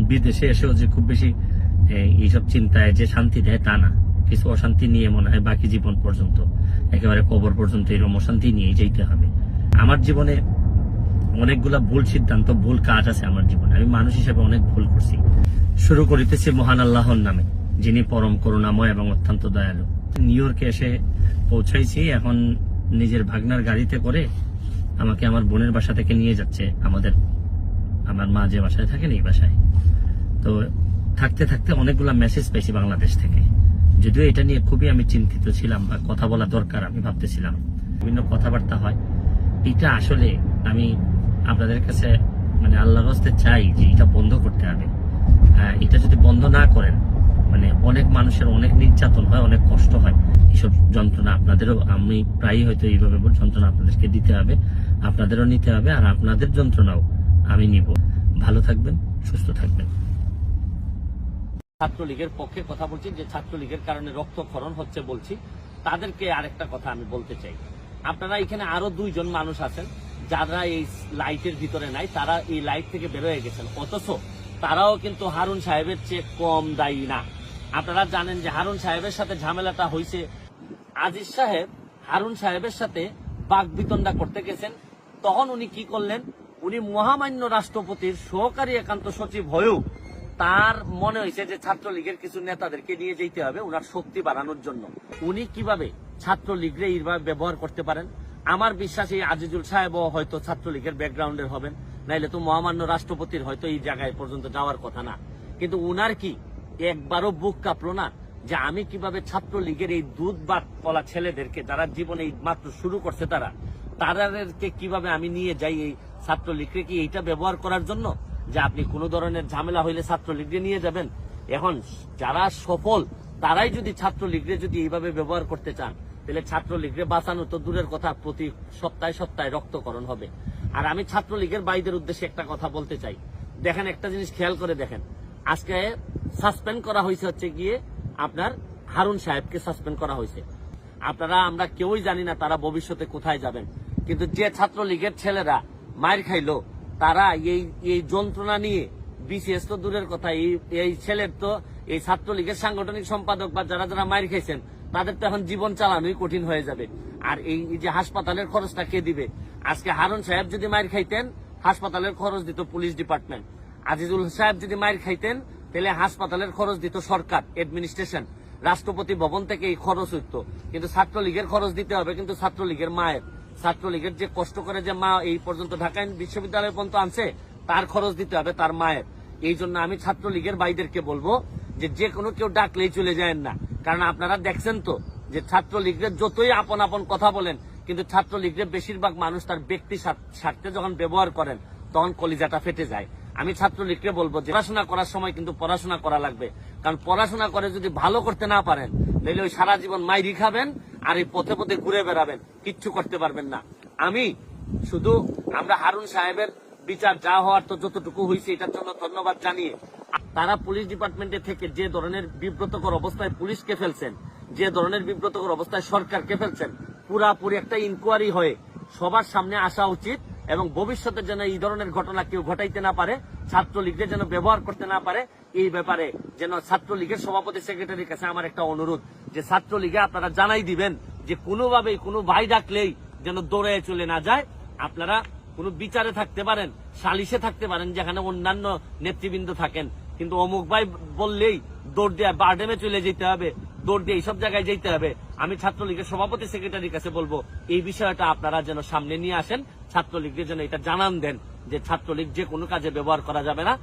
বিদেশে এসেও যে খুব বেশি এইসব চিন্তায় যে শান্তি দেয় তা না, কিছু অশান্তি নিয়ে মনে হয় বাকি জীবন পর্যন্ত, একেবারে কবর পর্যন্ত এরকম অশান্তি নিয়ে যেতে হবে। আমার জীবনে অনেকগুলা ভুল সিদ্ধান্ত, ভুল কাজ আছে আমার জীবনে। আমি মানুষ হিসেবে অনেক ভুল করছি। শুরু করিতেছি মহান আল্লাহর নামে, যিনি পরম করুণাময় এবং অত্যন্ত দয়ালু। নিউ ইয়র্কে এসে পৌঁছাইছি। এখন নিজের ভাগনার গাড়িতে করে আমাকে আমার বোনের বাসা থেকে নিয়ে যাচ্ছে আমার মা যে বাসায় থাকেন এই বাসায়। তো থাকতে থাকতে অনেকগুলা মেসেজ পেয়েছি বাংলাদেশ থেকে। যদিও এটা নিয়ে খুবই আমি চিন্তিত ছিলাম, বা কথা বলা দরকার আমি ভাবতেছিলাম, বিভিন্ন কথাবার্তা হয়। এটা আসলে আমি আপনাদের কাছে মানে আল্লাহর রাস্তায় চাই যে এটা বন্ধ করতে হবে। এটা যদি বন্ধ না করেন, মানে অনেক মানুষের অনেক নির্যাতন হয়, অনেক কষ্ট হয়। এইসব যন্ত্রণা আপনাদেরও, আমি প্রায়ই হয়তো এইভাবে যন্ত্রণা আপনাদেরকে দিতে হবে, আপনাদেরও নিতে হবে, আর আপনাদের যন্ত্রণাও আমি নিব। ভালো থাকবেন, সুস্থ থাকবেন। ছাত্রলীগের পক্ষে কথা বলছি, যে ছাত্রলীগের কারণে রক্তক্ষরণ হচ্ছে বলছি, তাদেরকে আরেকটা কথা আমি বলতে চাই। আপনারা এখানে আরো 2 জন মানুষ আছেন যারা এই লাইটের ভিতরে নাই, তারা এই লাইট থেকে বেরোয় গেছেন, অথচ তারাও কিন্তু হারুন সাহেবের চেয়ে কম দায়ী না। আপনারা জানেন যে হারুন সাহেবের সাথে ঝামেলাটা হয়েছে, আজিজ সাহেব হারুন সাহেবের সাথে বাকবিতণ্ডা করতে গেছেন। তখন উনি কি করলেন, উনি মহামান্য রাষ্ট্রপতির সহকারী একান্ত সচিব হয়েও তার মনে হয়েছে যে ছাত্রলীগের কিছু নেতাদেরকে নিয়ে যেতে হবে উনার শক্তি বাড়ানোর জন্য। উনি কিভাবে ছাত্রলীগরে এইভাবে ব্যবহার করতে পারেন? আমার বিশ্বাস এই আজিজুল সাহেবও হয়তো ছাত্রলীগের ব্যাকগ্রাউন্ডের হবেন, নাইলে তো মহামান্য রাষ্ট্রপতির হয়তো এই জায়গায় পর্যন্ত যাওয়ার কথা না। কিন্তু উনার কি একবারও বুক কাঁপলো না যে আমি কিভাবে ছাত্রলীগের এই দুধ বাট পলা ছেলেদেরকে, যারা জীবনে এই মাত্র শুরু করছে, তাদেরকে কিভাবে আমি নিয়ে যাই এই ছাত্রলীগকে কি এইটা ব্যবহার করার জন্য, যে আপনি কোন ধরনের ঝামেলা হইলে ছাত্রলীগকে নিয়ে যাবেন? এখন যারা সফল তারাই যদি ছাত্রলীগকে যদি এইভাবে ব্যবহার করতে চান, তাহলে ছাত্রলীগকে বাঁচানো তো দূরের কথা, প্রতি সপ্তাহে সপ্তাহে রক্তকরণ হবে। আর আমি ছাত্রলীগের ভাইদের উদ্দেশ্যে একটা কথা বলতে চাই। দেখেন, একটা জিনিস খেয়াল করে দেখেন, আজকে সাসপেন্ড করা হয়েছে হচ্ছে গিয়ে আপনার হারুন সাহেবকে সাসপেন্ড করা হয়েছে। আমরা কেউই জানি না তারা ভবিষ্যতে কোথায় যাবেন, কিন্তু যে ছাত্রলীগের ছেলেরা মার খাইলো, তারা এই যন্ত্রণা নিয়ে, বিসিএস তো দূরের কথা, এই ছেলের তো, এই ছাত্রলীগের সাংগঠনিক সম্পাদক বা যারা যারা মার খাইছেন, তাদের তো এখন জীবন চালানোই কঠিন হয়ে যাবে। আর এই যে হাসপাতালের খরচটা কে দিবে? আজকে হারুন সাহেব যদি মার খাইতেন, হাসপাতালের খরচ দিত পুলিশ ডিপার্টমেন্ট। আজিজুল সাহেব যদি মার খাইতেন, তাহলে হাসপাতালের খরচ দিত সরকার, অ্যাডমিনিস্ট্রেশন, রাষ্ট্রপতি ভবন থেকে এই খরচ হইত। কিন্তু ছাত্রলীগের খরচ দিতে হবে কিন্তু ছাত্রলীগের মায়ের, ছাত্রলীগের যে কষ্ট করে যে মা এই পর্যন্ত ঢাকা বিশ্ববিদ্যালয় পর্যন্ত আনছে, তার খরচ দিতে হবে তার মায়ের। এই জন্য আমি ছাত্রলীগের ভাইদেরকে বলবো যে কোনো কেউ ডাকলেই চলে যায়েন না। কারণ আপনারা দেখছেন তো যে ছাত্রলীগের যতই আপন আপন কথা বলেন, কিন্তু ছাত্রলীগের বেশিরভাগ মানুষ তার ব্যক্তি স্বার্থে যখন ব্যবহার করেন, তখন কলিজাটা ফেটে যায়। আমি ছাত্রলীগকে বলবো যে পড়াশোনা করার সময় কিন্তু পড়াশোনা করা লাগবে। কারণ পড়াশোনা করে যদি ভালো করতে না পারেন, তাহলে ওই সারা জীবন মাইরি খাবেন, আর এই পথে পথে ঘুরে বেড়াবেন, কিচ্ছু করতে পারবেন না। আমি শুধু আমরা হারুন সাহেবের বিচার যা হওয়ার তো যতটুকু হয়েছে, এটার জন্য ধন্যবাদ জানিয়ে, তারা পুলিশ ডিপার্টমেন্টে থেকে যে ধরনের বিব্রতকর অবস্থায় পুলিশকে ফেলছেন, যে ধরনের বিব্রতকর অবস্থায় সরকারকে ফেলছেন, পুরাপুরি একটা ইনকোয়ারি হয়ে সবার সামনে আসা উচিত, এবং ভবিষ্যতে যেন এই ধরনের ঘটনা কেউ ঘটাইতে না পারে, ছাত্রলীগের যেন ব্যবহার করতে না পারে। এই ব্যাপারে যেন ছাত্রলীগের সভাপতি সেক্রেটারির কাছে আমার একটা অনুরোধ, যে ছাত্রলীগে আপনারা জানাই দিবেন যে কোনোভাবেই কোনো ভাই ডাকলেই যেন দৌড়ে চলে না যায়। আপনারা কোনো বিচারে থাকতে পারেন, সালিশে থাকতে পারেন, যেখানে অন্যান্য নেতৃবৃন্দ থাকেন, কিন্তু অমুক ভাই বললেই দৌড় দিয়ে বারডেমে চলে যেতে হবে, দৌড় দিয়ে এইসব জায়গায় যেতে হবে। আমি ছাত্রলীগের সভাপতি সেক্রেটারির কাছে বলবো এই বিষয়টা আপনারা যেন সামনে নিয়ে আসেন, ছাত্রলীগকে যেন এটা জানান দেন যে ছাত্রলীগ যে কোনো কাজে ব্যবহার করা যাবে না।